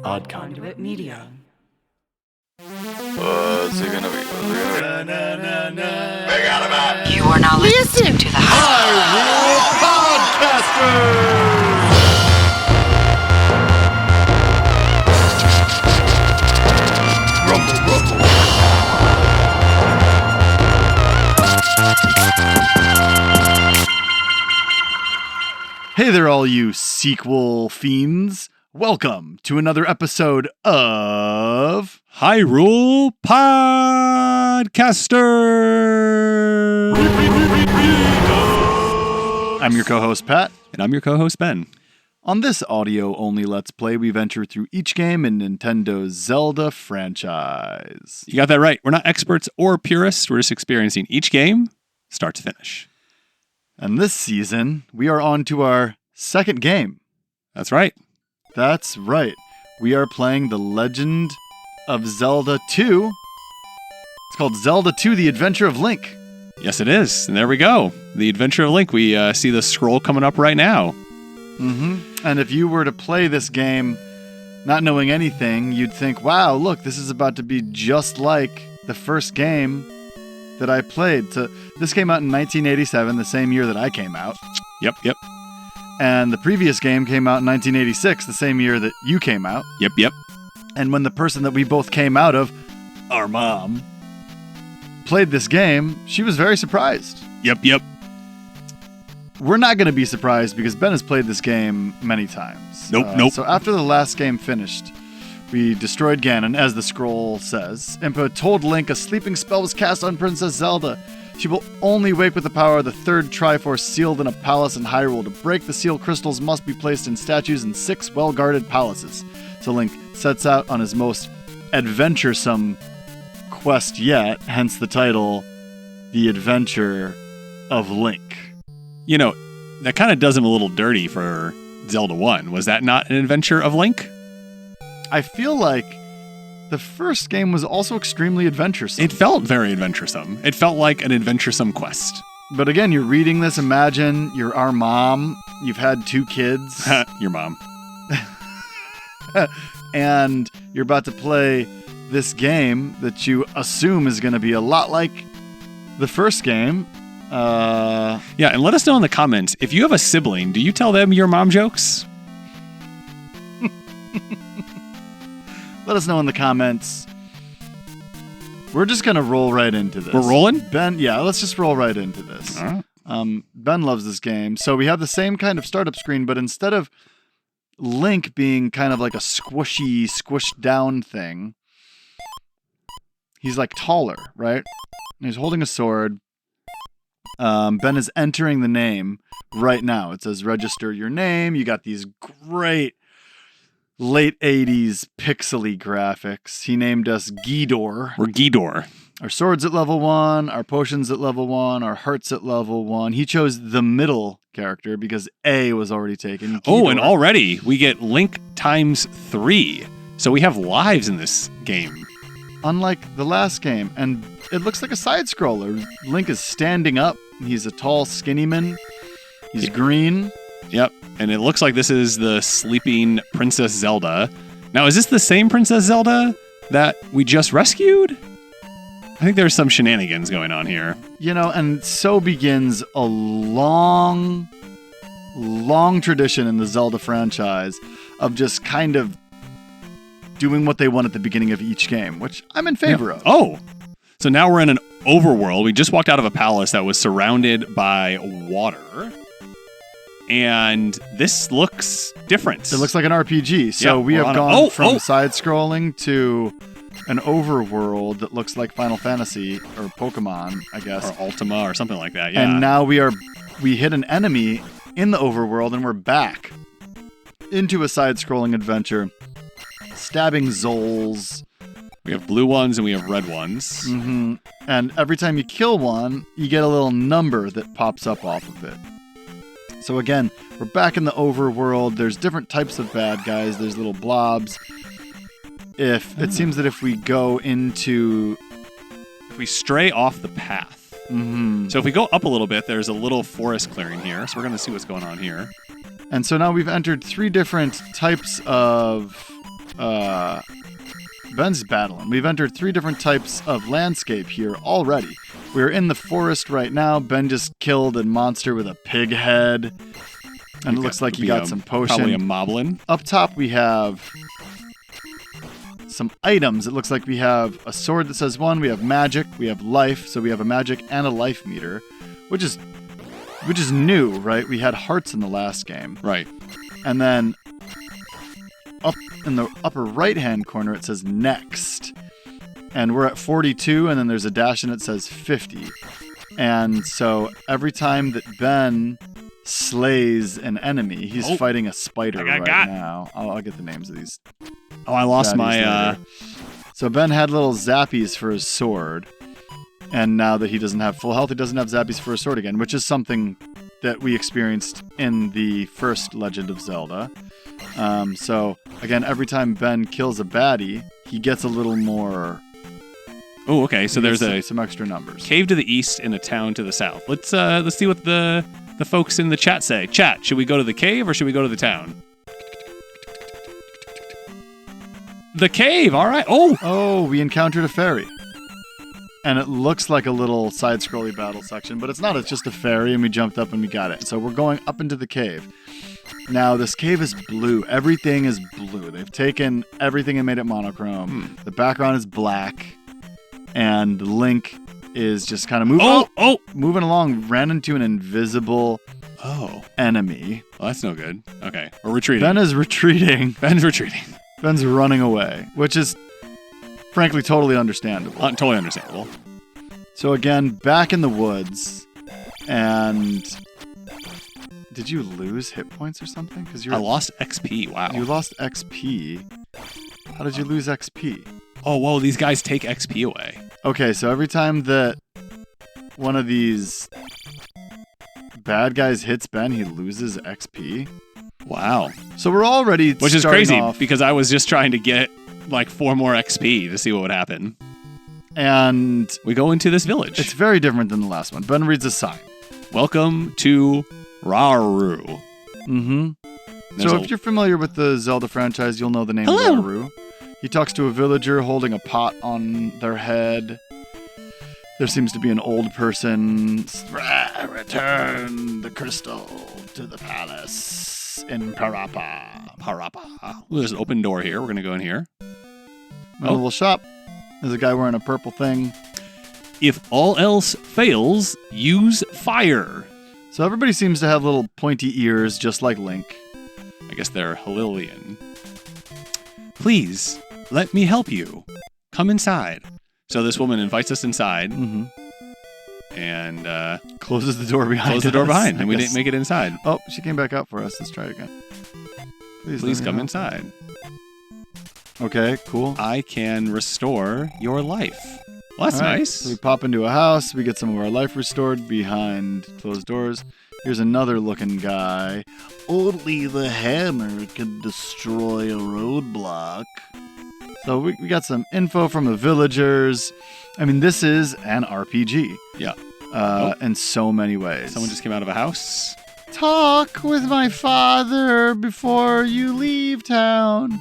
Odd Conduit Media. What's it gonna be? You are now listening to the Hyrule Podcasters! Rumble, rumble. Hey there, all you sequel fiends. Welcome to another episode of Hyrule Podcasters. I'm your co-host, Pat. And I'm your co-host, Ben. On this audio-only Let's Play, we venture through each game in Nintendo's Zelda franchise. You got that right. We're not experts or purists. We're just experiencing each game, start to finish. And this season, we are on to our second game. That's right. That's right. We are playing The Legend of Zelda 2. It's called Zelda 2, The Adventure of Link. Yes, it is. And there we go. The Adventure of Link. We see the scroll coming up right now. Mm-hmm. And if you were to play this game not knowing anything, you'd think, wow, look, this is about to be just like the first game that I played. So this came out in 1987, the same year that I came out. Yep. And the previous game came out in 1986, the same year that you came out. Yep. And when the person that we both came out of, our mom, played this game, she was very surprised. Yep. We're not going to be surprised because Ben has played this game many times. Nope. So after the last game finished, we destroyed Ganon, as the scroll says. Impa told Link a sleeping spell was cast on Princess Zelda. She will only wake with the power of the third Triforce sealed in a palace in Hyrule. To break the seal, crystals must be placed in statues in 6 well-guarded palaces. So Link sets out on his most adventuresome quest yet, hence the title, The Adventure of Link. You know, that kind of does him a little dirty for Zelda 1. Was that not an adventure of Link? I feel like the first game was also extremely adventuresome. It felt very adventuresome. It felt like an adventuresome quest. But again, you're reading this, imagine you're our mom, you've had 2 kids. Your mom. And you're about to play this game that you assume is going to be a lot like the first game. Yeah, and let us know in the comments, if you have a sibling, do you tell them your mom jokes? Let us know in the comments. We're just going to roll right into this. We're rolling? Ben, yeah, let's just roll right into this. All right. Ben loves this game. So we have the same kind of startup screen, but instead of Link being kind of like a squishy, squished down thing, he's like taller, right? And he's holding a sword. Ben is entering the name right now. It says register your name. You got these great late 80s pixely graphics. He named us Ghidorah. We're Ghidorah. Our sword's at level 1, our potions at level 1, our heart's at level 1. He chose the middle character because A was already taken. Oh, and already we get Link times 3. So we have lives in this game. Unlike the last game. And it looks like a side-scroller. Link is standing up. He's a tall, skinny man. He's green. Yep. And it looks like this is the sleeping Princess Zelda. Now, is this the same Princess Zelda that we just rescued? I think there's some shenanigans going on here. You know, and so begins a long tradition in the Zelda franchise of just kind of doing what they want at the beginning of each game, which I'm in favor of. Oh, so now we're in an overworld. We just walked out of a palace that was surrounded by water. And this looks different. It looks like an RPG. So we have gone from side-scrolling to an overworld that looks like Final Fantasy or Pokemon, I guess. Or Ultima or something like that, yeah. And now we hit an enemy in the overworld and we're back into a side-scrolling adventure. Stabbing Zols. We have blue ones and we have red ones. Mm-hmm. And every time you kill one, you get a little number that pops up off of it. So again, we're back in the overworld. There's different types of bad guys. There's little blobs. It seems that if we go into... If we stray off the path. Mm-hmm. So if we go up a little bit, there's a little forest clearing here. So we're going to see what's going on here. And so now we've entered 3 different types of Ben's battling. We've entered 3 different types of landscape here already. We're in the forest right now. Ben just killed a monster with a pig head. And it looks like he got some potion. Probably a moblin. Up top we have some items. It looks like we have a sword that says 1. We have magic. We have life. So we have a magic and a life meter, which is new, right? We had hearts in the last game. Right. And then up in the upper right-hand corner, it says next. And we're at 42, and then there's a dash and it says 50. And so every time that Ben slays an enemy, he's fighting a spider now. I'll get the names of these. Oh, I lost my... So Ben had little zappies for his sword. And now that he doesn't have full health, he doesn't have zappies for his sword again, which is something that we experienced in the first Legend of Zelda. So, again, every time Ben kills a baddie, he gets a little more... Oh, okay. So there's some extra numbers. Cave to the east and a town to the south. Let's see what the folks in the chat say. Chat, should we go to the cave or should we go to the town? The cave, all right. Oh, we encountered a fairy. And it looks like a little side-scrolly battle section, but it's not. It's just a fairy, and we jumped up and we got it. So we're going up into the cave. Now, this cave is blue. Everything is blue. They've taken everything and made it monochrome. The background is black. And Link is just kind of moving along, ran into an invisible enemy. Well, that's no good. Okay, we're retreating. Ben is retreating. Ben's retreating. Ben's running away, which is frankly totally understandable. Totally understandable. So again, back in the woods, and did you lose hit points or something? Because I lost XP. Wow. You lost XP. How did you lose XP? Oh, whoa, these guys take XP away. Okay, so every time that one of these bad guys hits Ben, he loses XP. Wow. So we're already Which is crazy, because I was just trying to get like 4 more XP to see what would happen. And we go into this village. It's very different than the last one. Ben reads a sign. Welcome to Rauru. Mm-hmm. So if you're familiar with the Zelda franchise, you'll know the name Rauru. He talks to a villager holding a pot on their head. There seems to be an old person. Return the crystal to the palace in Parappa. Well, there's an open door here. We're going to go in here. A little shop. There's a guy wearing a purple thing. If all else fails, use fire. So everybody seems to have little pointy ears, just like Link. I guess they're Hylian. Please, let me help you. Come inside. So this woman invites us inside. Mm-hmm. And closes the door behind us. Closes the door behind, and we didn't make it inside. Oh, she came back out for us. Let's try it again. Please come inside. Okay, cool. I can restore your life. Well, that's nice. So we pop into a house. We get some of our life restored behind closed doors. Here's another looking guy. Only the hammer can destroy a roadblock. So we got some info from the villagers. I mean, this is an RPG. Yeah. In so many ways. Someone just came out of a house. Talk with my father before you leave town.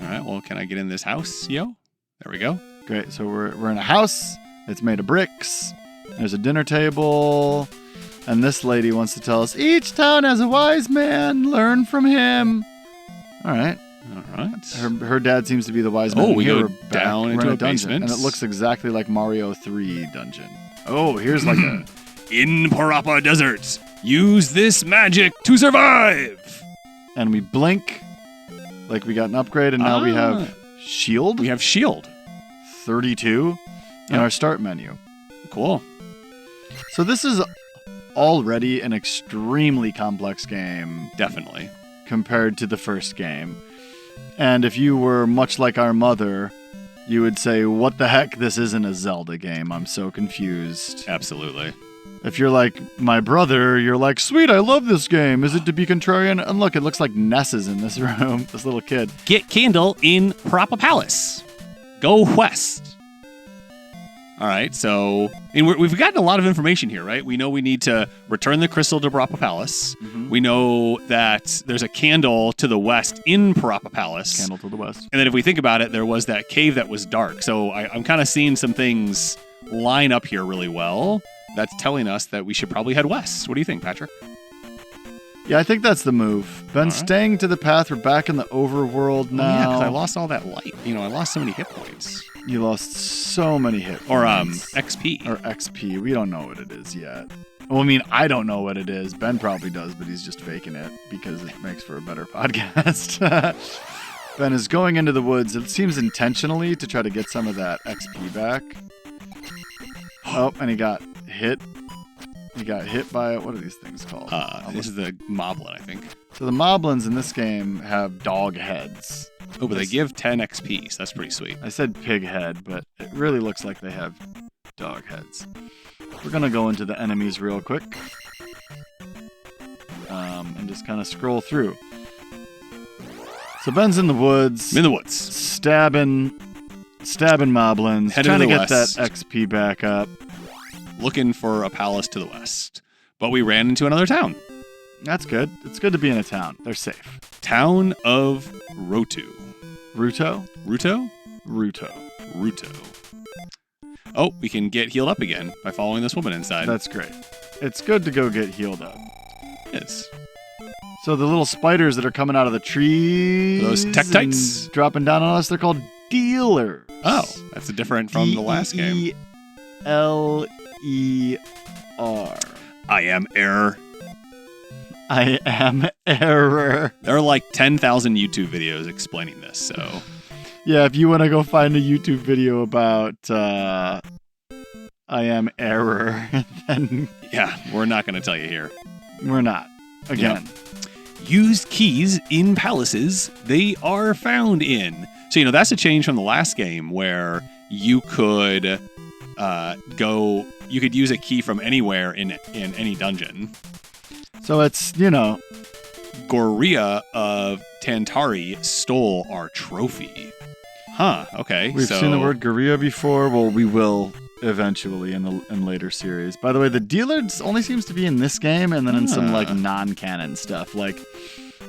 All right, well, can I get in this house, yo? There we go. Great, so we're in a house. It's made of bricks. There's a dinner table. And this lady wants to tell us, each town has a wise man. Learn from him. All right. Her dad seems to be the wise man. Oh, we go down into a basement. And it looks exactly like Mario 3 dungeon. Oh, here's like a... In Parappa Desert, use this magic to survive. And we blink. Like we got an upgrade, and now we have shield. We have shield. 32 in our start menu. Cool. So this is already an extremely complex game. Definitely. Compared to the first game. And if you were much like our mother, you would say, what the heck, this isn't a Zelda game. I'm so confused. Absolutely. If you're like my brother, you're like, sweet, I love this game. Is it to be contrarian? And look, it looks like Ness is in this room, this little kid. Get candle in Parappa Palace. Go west. All right, so we've gotten a lot of information here, right? We know we need to return the crystal to Parappa Palace. Mm-hmm. We know that there's a candle to the west in Parappa Palace. Candle to the west. And then if we think about it, there was that cave that was dark. So I'm kind of seeing some things line up here really well. That's telling us that we should probably head west. What do you think, Patrick? Yeah, I think that's the move. Ben's staying to the path. We're back in the overworld now. Yeah, because I lost all that light. I lost so many hit points. You lost so many hit points. Or XP. Or XP. We don't know what it is yet. Well, I mean, I don't know what it is. Ben probably does, but he's just faking it because it makes for a better podcast. Ben is going into the woods. It seems intentionally to try to get some of that XP back. Oh, and he got hit. He got hit by, what are these things called? This is the Moblin, I think. So the Moblins in this game have dog heads. Oh, but they give 10 XP, so that's pretty sweet. I said pig head, but it really looks like they have dog heads. We're going to go into the enemies real quick. And just kind of scroll through. So Ben's in the woods. I'm in the woods. Stabbing Moblins. Trying to get that XP back up. Looking for a palace to the west. But we ran into another town. That's good. It's good to be in a town. They're safe. Town of Rotu. Ruto? Ruto? Ruto. Ruto. Oh, we can get healed up again by following this woman inside. That's great. It's good to go get healed up. It is. So the little spiders that are coming out of the trees. Those Tektites? Dropping down on us, they're called dealers. Oh, that's different from the last game. Deler. I am error. I am error. There are like 10,000 YouTube videos explaining this, so... Yeah, if you want to go find a YouTube video about I am error, then... Yeah, we're not going to tell you here. We're not. Again. Yep. Used keys in palaces they are found in. So, that's a change from the last game where you could you could use a key from anywhere in any dungeon. So it's, Goria of Tantari stole our trophy. Huh, okay. We've seen the word Goria before. Well, we will eventually in later series. By the way, the dealers only seems to be in this game and then in some non-canon stuff like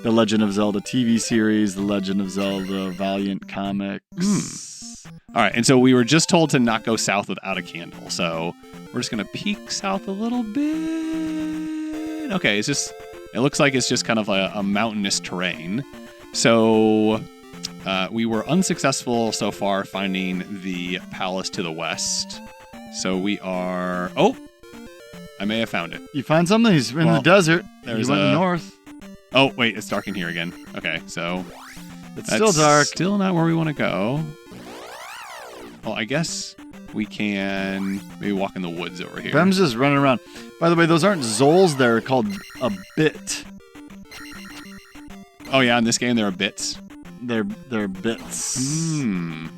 the Legend of Zelda TV series, the Legend of Zelda Valiant comics. All right, and so we were just told to not go south without a candle. So we're just going to peek south a little bit. Okay, it looks like it's just kind of a mountainous terrain. So we were unsuccessful so far finding the palace to the west. So we are... Oh! I may have found it. You find something? He's in the desert. There's you went north. Oh, wait, it's dark in here again. Okay, so... It's still dark. Still not where we want to go. Well, I guess we can maybe walk in the woods over here. Bem's just running around. By the way, those aren't Zols. They're called a bit. Oh, yeah, in this game, there are bits. They're bits.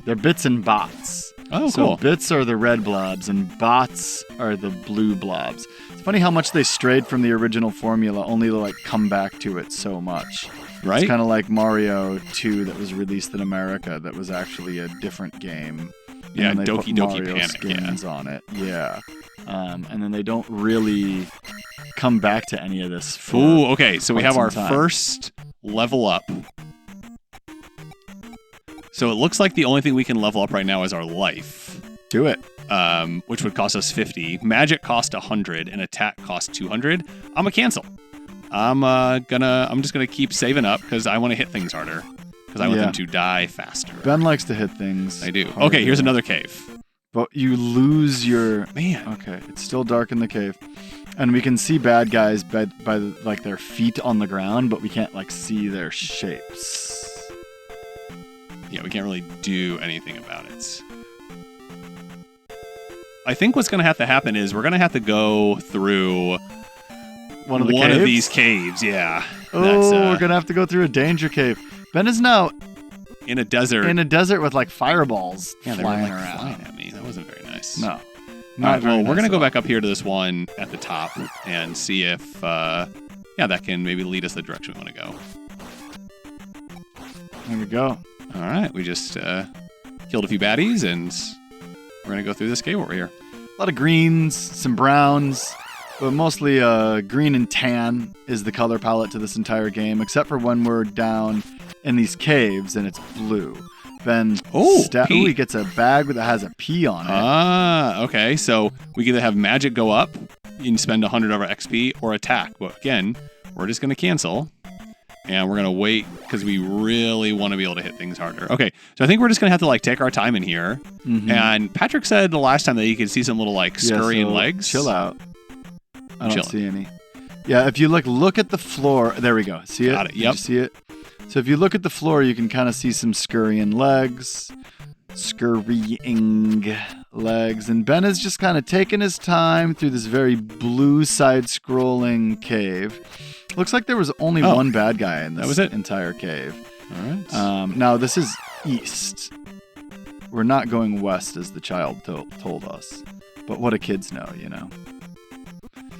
They're bits and bots. Oh, so cool. Bits are the red blobs, and bots are the blue blobs. It's funny how much they strayed from the original formula, only to come back to it so much. Right? It's kind of like Mario 2 that was released in America that was actually a different game. Yeah, and they Doki put Doki Mario Panic, skins on it. Yeah. And then they don't really come back to any of this. Ooh, okay. So we have our time. first level up. So it looks like the only thing we can level up right now is our life. Do it. Which would cost us 50. Magic cost 100 and attack cost 200. I'm gonna cancel. I'm just gonna keep saving up because I want to hit things harder. Because I want them to die faster. Ben likes to hit things. I do. Okay, here's another cave. But you lose your... Man. Okay, it's still dark in the cave. And we can see bad guys by their feet on the ground, but we can't see their shapes. Yeah, we can't really do anything about it. I think what's going to have to happen is we're going to have to go through one of these caves. Yeah. Oh, we're going to have to go through a danger cave. Ben is now in a desert. In a desert with fireballs flying around. Flying at me. That wasn't very nice. No. We're going to go back up here to this one at the top and see if that can maybe lead us the direction we want to go. There we go. All right, we just killed a few baddies and we're going to go through this cave over here. A lot of greens, some browns, but mostly green and tan is the color palette to this entire game, except for when we're down in these caves and it's blue. Ben, he gets a bag that has a P on it. Ah, okay. So we can either have magic go up, you can spend 100 of our XP, or attack. But again, we're just going to cancel. And we're going to wait because we really want to be able to hit things harder. Okay, so I think we're just going to have to like take our time in here. Mm-hmm. And Patrick said the last time that you could see some little like scurrying legs. Chill out. I don't see any. Yeah, if you look at the floor. There we go. See it? Got it. Yep. Did you see it? So if you look at the floor, you can kind of see some scurrying legs. And Ben is just kind of taking his time through this very blue side-scrolling cave. Looks like there was only one bad guy in this entire cave. All right. Now, this is east. We're not going west, as the child told us. But what do kids know, you know?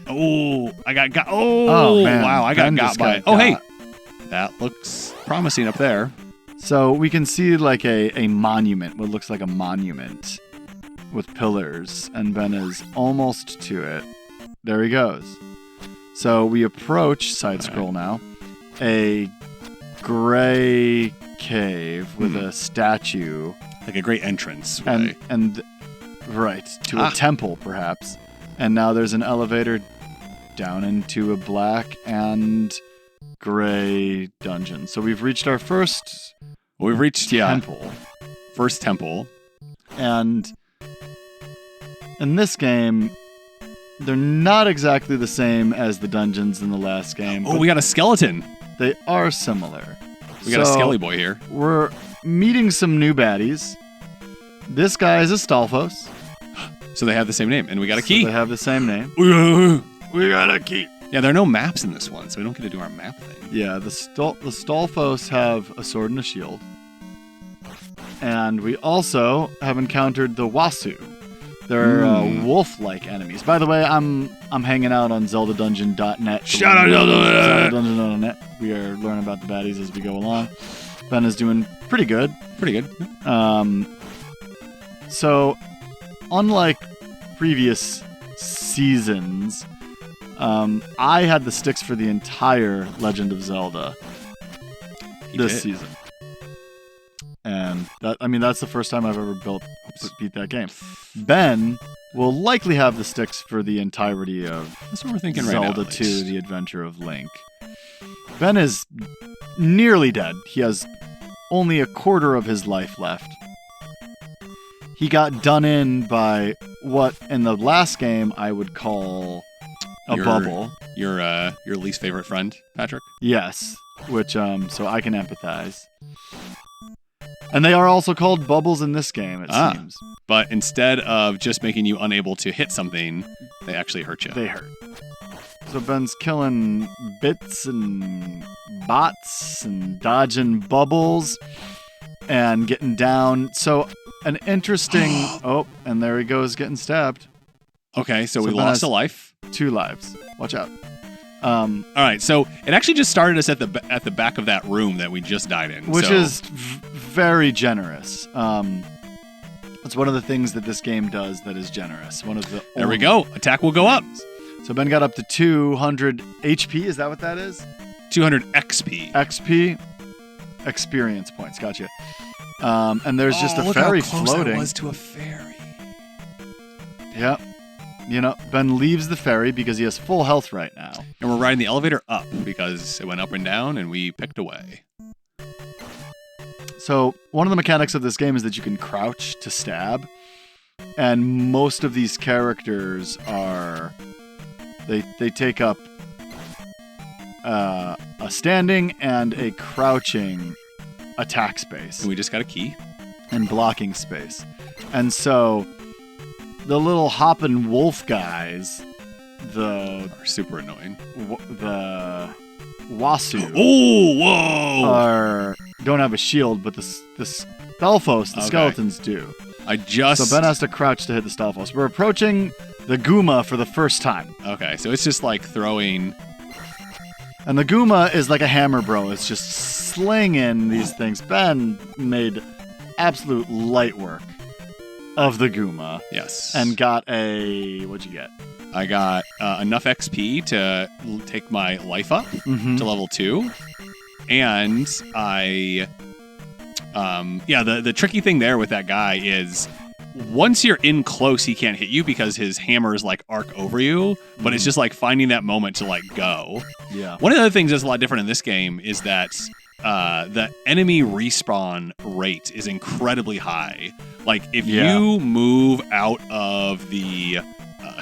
Oh, I got Oh, man. Wow, I Ben got by. Oh, hey. That looks promising up there. So we can see like a monument, what looks like a monument with pillars, and Ben is almost to it. There he goes. So we approach, side scroll now, a gray cave with a statue. Like a great entrance. And right, to a temple perhaps. And now there's an elevator down into a black and gray dungeon. So we've reached our first temple. First temple. And in this game, they're not exactly the same as the dungeons in the last game. Oh, we got a skeleton. They are similar. We got a skelly boy here. We're meeting some new baddies. This guy is a Stalfos. So they have the same name, and we got a key. They have the same name. We got a key. Yeah, there are no maps in this one, so we don't get to do our map thing. Yeah, the Stalfos have a sword and a shield. And we also have encountered the Wasu. They're wolf-like enemies. By the way, I'm hanging out on ZeldaDungeon.net. Shout out ZeldaDungeon.net. We are learning about the baddies as we go along. Ben is doing pretty good. So, unlike previous seasons, I had the sticks for the entire Legend of Zelda this season. And that's the first time I've ever beat that game. Ben will likely have the sticks for the entirety of That's what we're thinking Zelda right now, 2, The Adventure of Link. Ben is nearly dead. He has only a quarter of his life left. He got done in by what in the last game I would call a bubble. Your least favorite friend, Patrick? Yes, which so I can empathize. And they are also called bubbles in this game, it seems. But instead of just making you unable to hit something, they actually hurt you. They hurt. So Ben's killing bits and bots and dodging bubbles and getting down. So an interesting... and there he goes getting stabbed. Okay, so we lost a life. 2 lives. Watch out. All right, so it actually just started us at the back of that room that we just died in. Which is very generous. It's one of the things that this game does that is generous. There we go. Attack will go up. So Ben got up to 200 HP. Is that what that is? 200 XP. XP? Experience points. Gotcha. And there's just a fairy floating. Look how close that was to a fairy. Yeah. You know, Ben leaves the ferry because he has full health right now. And we're riding the elevator up because it went up and down and we picked away. So one of the mechanics of this game is that you can crouch to stab. And most of these characters are... They take up a standing and a crouching attack space. And we just got a key. And blocking space. And so... the little hopping wolf guys, are super annoying. The Wasu. Whoa! Don't have a shield, but the Stalfos, the skeletons do. So Ben has to crouch to hit the Stalfos. We're approaching the Gooma for the first time. Okay, so it's just like throwing... And the Gooma is like a hammer bro. It's just slinging these things. Ben made absolute light work of the Gooma. Yes. And got what'd you get? I got enough XP to take my life up to level 2. And the tricky thing there with that guy is once you're in close, he can't hit you because his hammers like arc over you, but it's just like finding that moment to like go. Yeah. One of the other things that's a lot different in this game is that the enemy respawn rate is incredibly high. Like if you move out of the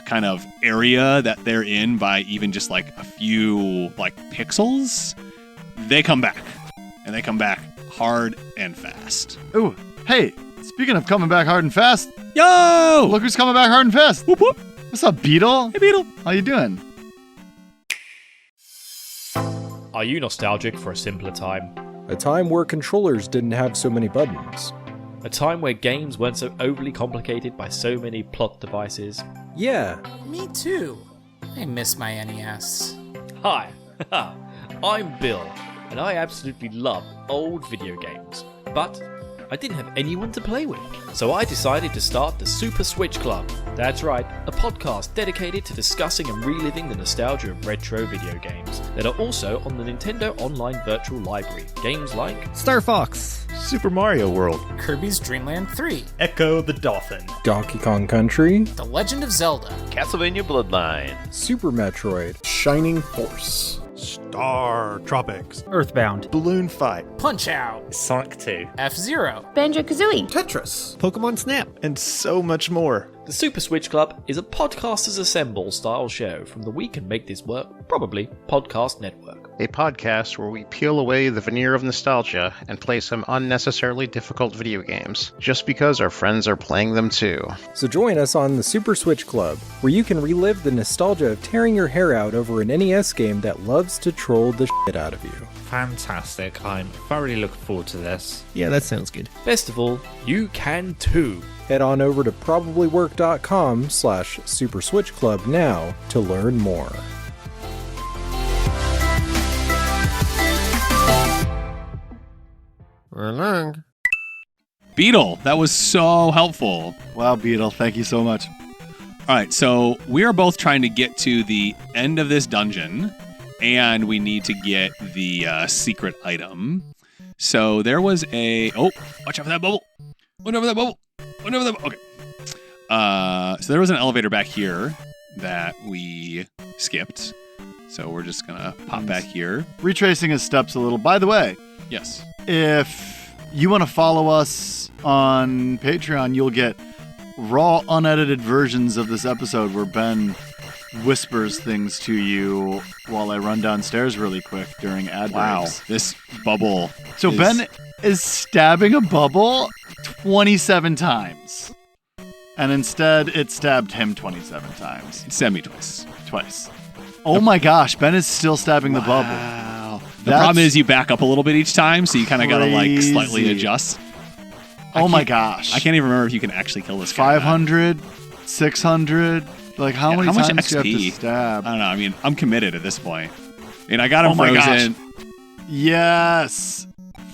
kind of area that they're in by even just like a few like pixels, they come back, and they come back hard and fast. Ooh, hey, speaking of coming back hard and fast, yo, look who's coming back hard and fast. Whoop, whoop. What's up, Beetle? Hey, Beetle. How you doing? Are you nostalgic for a simpler time? A time where controllers didn't have so many buttons. A time where games weren't so overly complicated by so many plot devices? Yeah. Me too. I miss my NES. Hi, I'm Bill, and I absolutely love old video games. But I didn't have anyone to play with, so I decided to start the Super Switch Club. That's right, a podcast dedicated to discussing and reliving the nostalgia of retro video games that are also on the Nintendo Online Virtual Library. Games like Star Fox, Super Mario World, Kirby's Dream Land 3, Echo the Dolphin, Donkey Kong Country, The Legend of Zelda, Castlevania Bloodline, Super Metroid, Shining Force, Star Tropics, Earthbound, Balloon Fight, Punch-Out, Sonic 2, F-Zero, Banjo-Kazooie, Tetris, Pokemon Snap, and so much more. The Super Switch Club is a Podcasters Assemble style show from the We Can Make This Work, probably podcast network. a podcast where we peel away the veneer of nostalgia and play some unnecessarily difficult video games, just because our friends are playing them too. So join us on the Super Switch Club, where you can relive the nostalgia of tearing your hair out over an NES game that loves to troll the shit out of you. Fantastic. I'm thoroughly looking forward to this. Yeah, that sounds good. Best of all, you can too. Head on over to probablywork.com/Super Switch Club now to learn more. Along. Beetle, that was so helpful. Wow, Beetle, thank you so much. All right, so we are both trying to get to the end of this dungeon, and we need to get the secret item. So there was watch out for that bubble. Watch out for that bubble. Watch out for that bubble. Okay. So there was an elevator back here that we skipped. So we're just going to pop back here. Retracing his steps a little. By the way, yes, if you want to follow us on Patreon, you'll get raw, unedited versions of this episode where Ben whispers things to you while I run downstairs really quick during ad breaks. This bubble. So Ben is stabbing a bubble 27 times. And instead, it stabbed him 27 times. It stabbed me twice. Oh my gosh, Ben is still stabbing the bubble. Wow. The problem is you back up a little bit each time, so you kind of got to like slightly adjust. Oh my gosh. I can't even remember if you can actually kill this guy. 500, 600, like how many much times XP? do you have to stab? I don't know. I mean, I'm committed at this point. I mean, I got him frozen. Yes.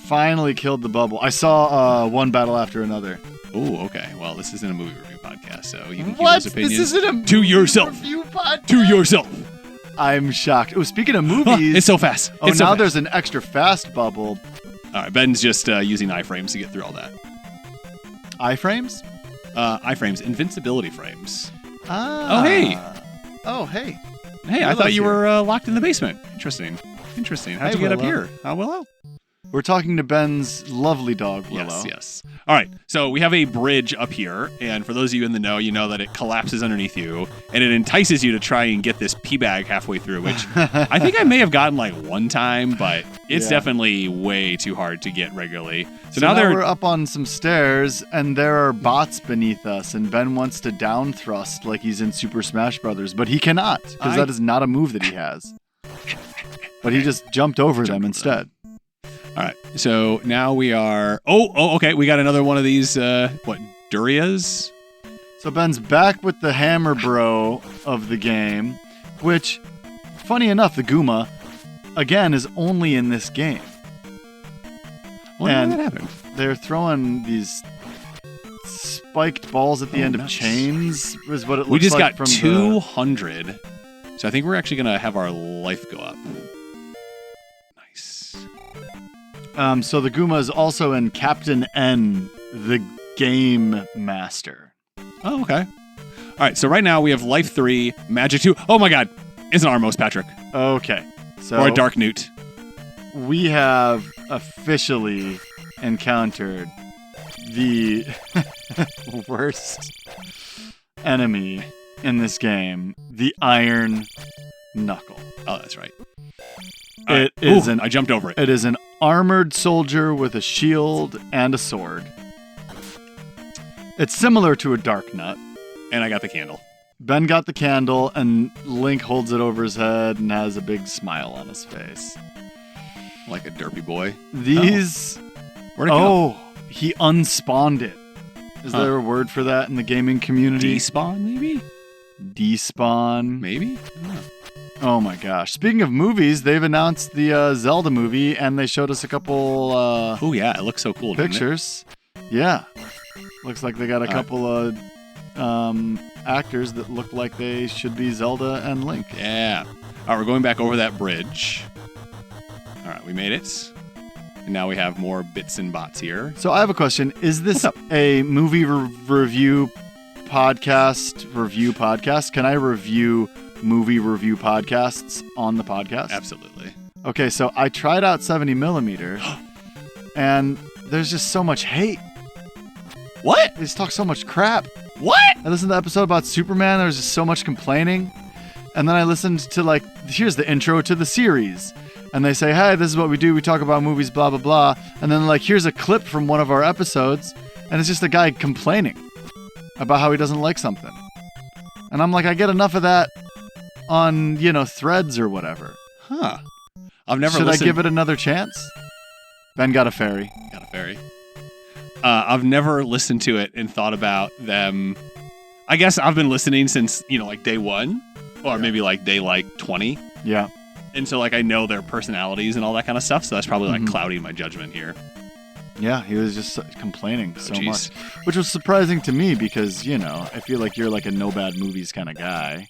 Finally killed the bubble. I saw one battle after another. Oh, okay. Well, this isn't a movie review podcast, so you can keep What? those opinions This isn't a to yourself. review podcast? To yourself. I'm shocked. Oh, speaking of movies. It's so fast. Oh, it's so now fast. there's an extra fast bubble. All right, Ben's just using iframes to get through all that. Iframes? Iframes, invincibility frames. Ah. Oh, hey. Oh, hey. Hey, I thought you were locked in the basement. Interesting. How'd you get up Willow. here? Willow? We're talking to Ben's lovely dog, Willow. Yes. All right, so we have a bridge up here, and for those of you in the know, you know that it collapses underneath you, and it entices you to try and get this pea bag halfway through, which I think I may have gotten like one time, but it's definitely way too hard to get regularly. So now we're up on some stairs, and there are bots beneath us, and Ben wants to down thrust like he's in Super Smash Brothers, but he cannot, because that is not a move that he has. But he just jumped over them instead. All right, so now we are... Oh, okay, we got another one of these, Durias? So Ben's back with the hammer bro of the game, which, funny enough, the Gooma, again, is only in this game. When did that happen? They're throwing these spiked balls at the end of nice. chains is what it looks like. We just got from 200. So I think we're actually going to have our life go up. Nice. So the Gooma is also in Captain N, the Game Master. Oh, okay. All right, so right now we have life 3, magic 2. Oh my god, it's an Armos, Patrick. Okay. So Or a Dark Newt. we have officially encountered the worst enemy in this game, the Iron Knuckle. Oh, that's right. It is I jumped over it. It is an armored soldier with a shield and a sword. It's similar to a Dark Nut. And I got the candle. Ben got the candle, and Link holds it over his head and has a big smile on his face. Like a derpy boy. These... Where'd it go? Oh, he unspawned it. Is there a word for that in the gaming community? Despawn, maybe? Despawn. Maybe? Oh my gosh. Speaking of movies, they've announced the Zelda movie, and they showed us a couple oh yeah, it looks so cool. pictures. Yeah. Looks like they got a couple of actors that look like they should be Zelda and Link. Yeah. All right, we're going back over that bridge. All right, we made it. And now we have more bits and bots here. So I have a question. Is this a movie review podcast? Can I review movie review podcasts on the podcast? Absolutely. Okay, so I tried out 70mm, and there's just so much hate. What? They just talk so much crap. What? I listened to the episode about Superman. There was just so much complaining. And then I listened to, here's the intro to the series. And they say, hey, this is what we do. We talk about movies, blah, blah, blah. And then, here's a clip from one of our episodes. And it's just a guy complaining about how he doesn't like something. And I'm like, I get enough of that on, Threads or whatever. Huh. I've never Should listened. I give it another chance? Ben got a fairy. Got a fairy. I've never listened to it and thought about them. I guess I've been listening since, day 1 or maybe day 20. Yeah. And so I know their personalities and all that kind of stuff. So that's probably clouding my judgment here. Yeah, he was just complaining so geez. much, which was surprising to me because, I feel like you're like a no bad movies kind of guy.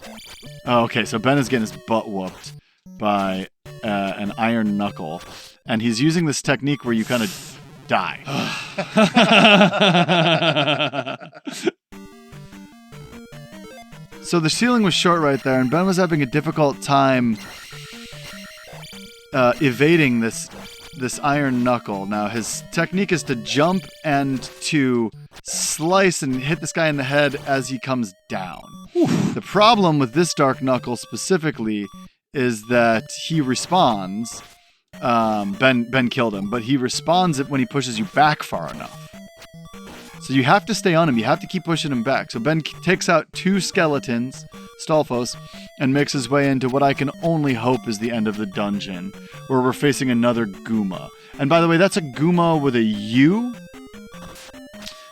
Oh, okay, so Ben is getting his butt whooped by an iron knuckle, and he's using this technique where you kind of die. So the ceiling was short right there, and Ben was having a difficult time evading this iron knuckle. Now, his technique is to jump and to slice and hit this guy in the head as he comes down. The problem with this dark knuckle specifically is that he respawns. Ben killed him, but he respawns it when he pushes you back far enough. So you have to stay on him. You have to keep pushing him back. So Ben takes out 2 skeletons, Stalfos, and makes his way into what I can only hope is the end of the dungeon, where we're facing another Gooma. And by the way, that's a Gooma with a U.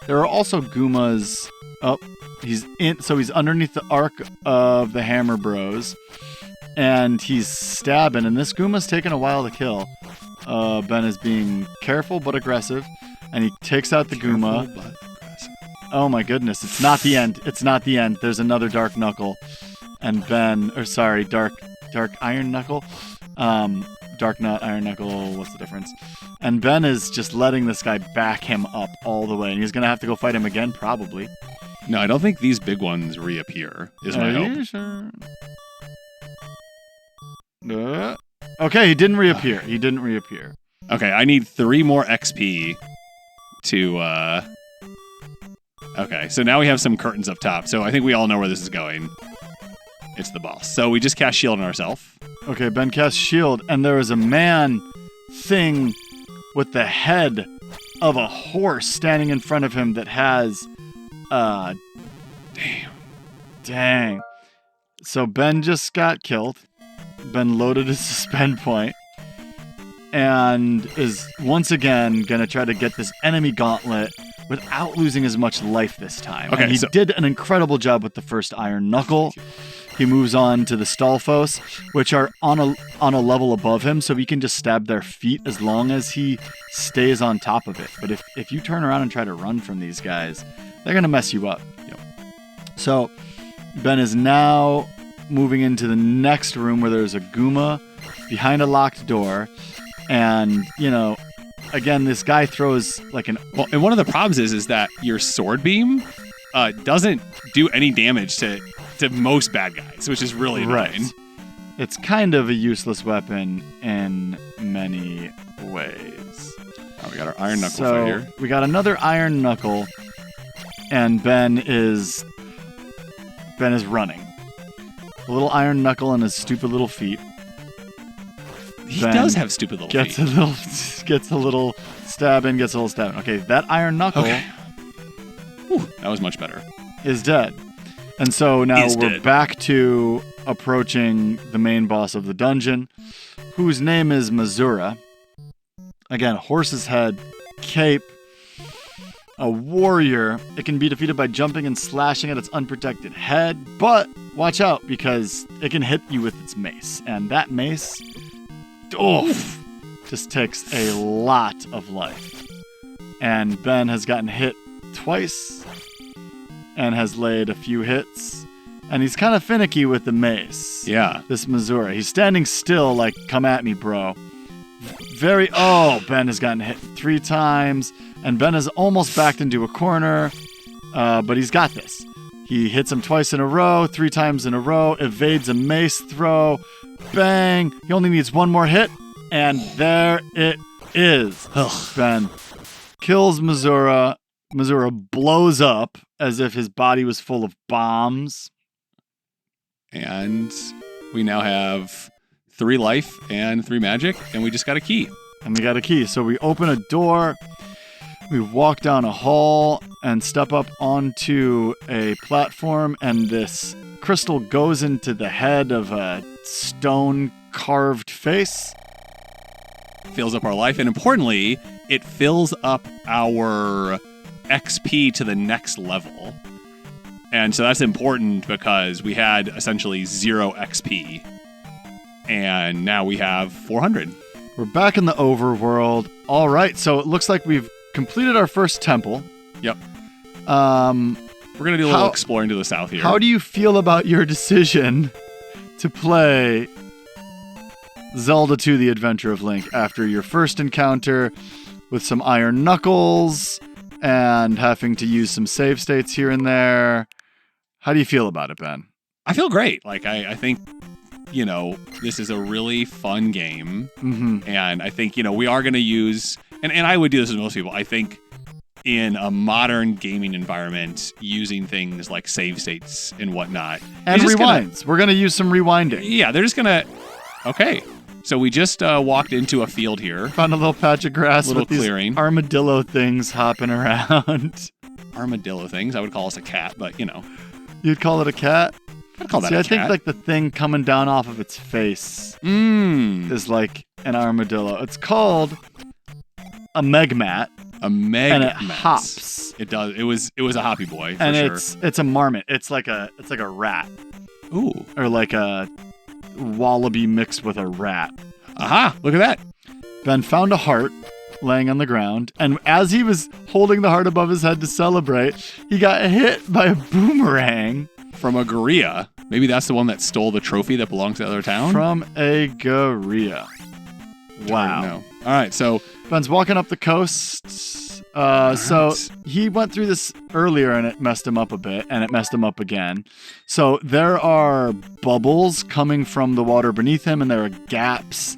There are also Goomas. Oh, he's underneath the arc of the Hammer Bros, and he's stabbing. And this Gooma's taking a while to kill. Ben is being careful but aggressive, and he takes out the Gooma. Oh my goodness, it's not the end. It's not the end. There's another Dark Knuckle. And Dark Iron Knuckle. Dark Nut, Iron Knuckle, what's the difference? And Ben is just letting this guy back him up all the way. And he's going to have to go fight him again, probably. No, I don't think these big ones reappear, is my hope. Sure? Okay, he didn't reappear. Okay, I need 3 more XP to, Okay, so now we have some curtains up top. So I think we all know where this is going. It's the boss. So we just cast shield on ourselves. Okay, Ben cast shield, and there is a man thing with the head of a horse standing in front of him that has... Dang. So Ben just got killed. Ben loaded his suspend point. And is once again going to try to get this enemy gauntlet without losing as much life this time. Okay, and he did an incredible job with the first Iron Knuckle. He moves on to the Stalfos, which are on a level above him, so he can just stab their feet as long as he stays on top of it. But if you turn around and try to run from these guys, they're going to mess you up. Yep. So Ben is now moving into the next room where there's a Gooma behind a locked door. And, again, this guy throws like an... Well, and one of the problems is that your sword beam doesn't do any damage to most bad guys, which is really annoying. It's kind of a useless weapon in many ways. Oh, we got our iron knuckle right here. We got another iron knuckle, and Ben is running. A little iron knuckle on his stupid little feet. He does have stupid little feet. Gets a little stab in. Okay, that iron knuckle Whew, that was much better. Is dead. And so now we're back to approaching the main boss of the dungeon, whose name is Mazura. Again, horse's head, cape, a warrior. It can be defeated by jumping and slashing at its unprotected head, but watch out because it can hit you with its mace. And that mace, just takes a lot of life. And Ben has gotten hit twice and has laid a few hits. And he's kind of finicky with the mace. Yeah. This Mazura. He's standing still like, come at me, bro. Ben has gotten hit 3 times. And Ben is almost backed into a corner. But he's got this. He hits him twice in a row, 3 times in a row, evades a mace throw. Bang! He only needs one more hit. And there it is. Ben kills Mazura. Mazura blows up as if his body was full of bombs. And we now have 3 life and 3 magic, and we just got a key. So we open a door, we walk down a hall, and step up onto a platform, and this crystal goes into the head of a stone-carved face. Fills up our life, and importantly, it fills up our XP to the next level. And so that's important because we had essentially 0 XP. And now we have 400. We're back in the overworld. All right, so it looks like we've completed our first temple. Yep. We're going to do a little exploring to the south here. How do you feel about your decision to play Zelda 2: The Adventure of Link after your first encounter with some iron knuckles and having to use some save states here and there? How do you feel about it, Ben? I feel great. Like, I think, this is a really fun game. Mm-hmm. And I think, we are going to use, and I would do this with most people, I think in a modern gaming environment, using things like save states and whatnot. And rewinds. We're going to use some rewinding. Yeah, they're just going to, okay. So we just walked into a field here. Found a little patch of grass with clearing. These armadillo things hopping around. Armadillo things? I would call us a cat, but You'd call it a cat? I'd call that a cat. I think like the thing coming down off of its face is like an armadillo. It's called a Megmat. A Megmat. And it hops. It does. It was a hoppy boy, for and sure. it's a marmot. It's like a rat. Ooh. Or like a wallaby mixed with a rat. Aha! Look at that. Ben found a heart laying on the ground, and as he was holding the heart above his head to celebrate, he got hit by a boomerang. From a gorilla. Maybe that's the one that stole the trophy that belongs to the other town? From a gorilla. Wow. No. All right, so Ben's walking up the coast. So he went through this earlier and it messed him up a bit, and it messed him up again. So there are bubbles coming from the water beneath him, and there are gaps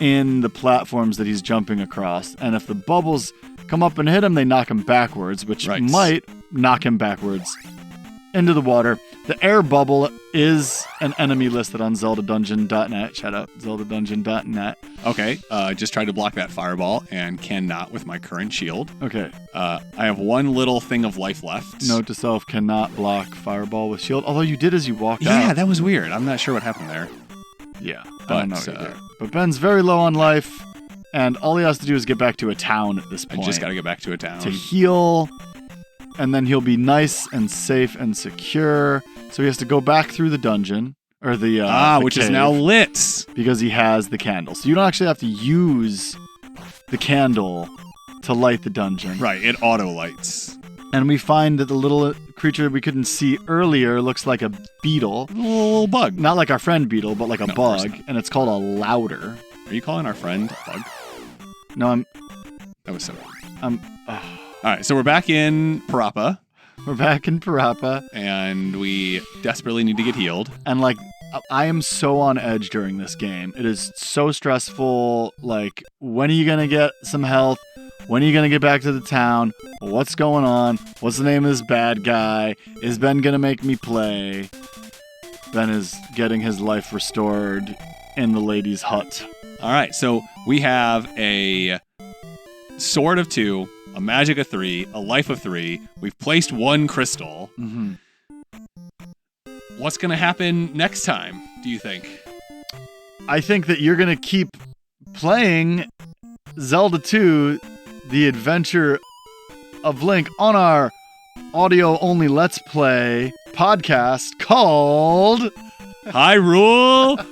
in the platforms that he's jumping across. And if the bubbles come up and hit him, they knock him backwards, which might knock him backwards into the water. The air bubble is an enemy listed on ZeldaDungeon.net. Shout out ZeldaDungeon.net. Okay, just tried to block that fireball and cannot with my current shield. Okay. I have one little thing of life left. Note to self, cannot block fireball with shield. Although you did as you walked out. Yeah, that was weird. I'm not sure what happened there. Yeah, but, I don't know either. But Ben's very low on life, and all he has to do is get back to a town at this point. I just got to get back to a town. To heal, and then he'll be nice and safe and secure. So he has to go back through the dungeon, or the which cave, is now lit because he has the candle. So you don't actually have to use the candle to light the dungeon. Right, it auto lights. And we find that the little creature we couldn't see earlier looks like a beetle. A little bug. Not like our friend beetle, but like a No, of course bug. not. And it's called a louder. Are you calling our friend a bug? No, That was so I'm All right, so we're back in Parappa, we're back in Parappa. and we desperately need to get healed. And like, I am so on edge during this game. It is so stressful. Like, when are you going to get some health? When are you going to get back to the town? What's going on? What's the name of this bad guy? Is Ben going to make me play? Ben is getting his life restored in the lady's hut. All right, so we have a sword of 2, a magic of 3, a life of 3. We've placed 1 crystal. Mm-hmm. What's going to happen next time, do you think? I think that you're going to keep playing Zelda 2, The Adventure of Link, on our audio-only Let's Play podcast called Hyrule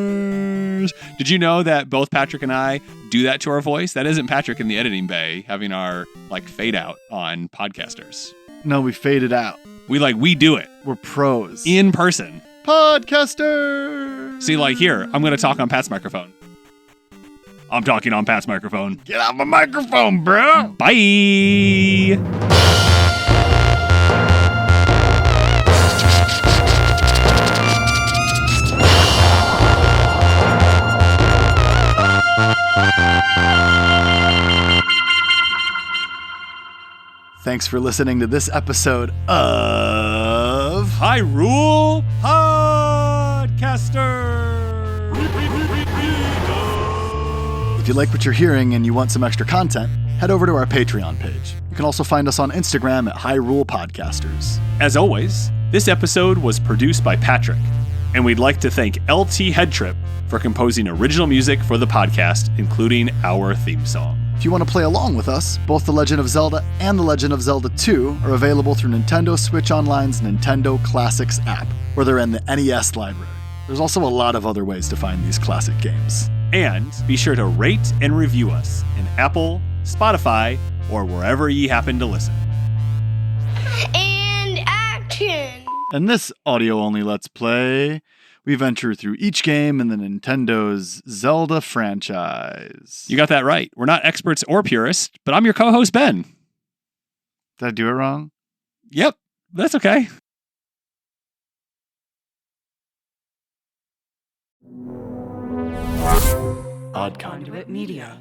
Podcasters! Did you know that both Patrick and I do that to our voice? That isn't Patrick in the editing bay having our fade out on Podcasters. No, we faded out. We do it We're pros. in person. Podcasters! See, here, I'm going to talk on Pat's microphone. I'm talking on Pat's microphone. Get out my microphone, bro! Bye! Thanks for listening to this episode of Hyrule Podcasters! If you like what you're hearing and you want some extra content, head over to our Patreon page. You can also find us on Instagram at Hyrule Podcasters. As always, this episode was produced by Patrick, and we'd like to thank LT Headtrip for composing original music for the podcast, including our theme song. If you want to play along with us, both The Legend of Zelda and The Legend of Zelda 2 are available through Nintendo Switch Online's Nintendo Classics app, where they're in the NES library. There's also a lot of other ways to find these classic games. And be sure to rate and review us in Apple, Spotify, or wherever ye happen to listen. And action! In this audio-only Let's Play, we venture through each game in the Nintendo's Zelda franchise. You got that right. We're not experts or purists, but I'm your co-host, Ben. Did I do it wrong? Yep, that's okay. Odd Conduit Media.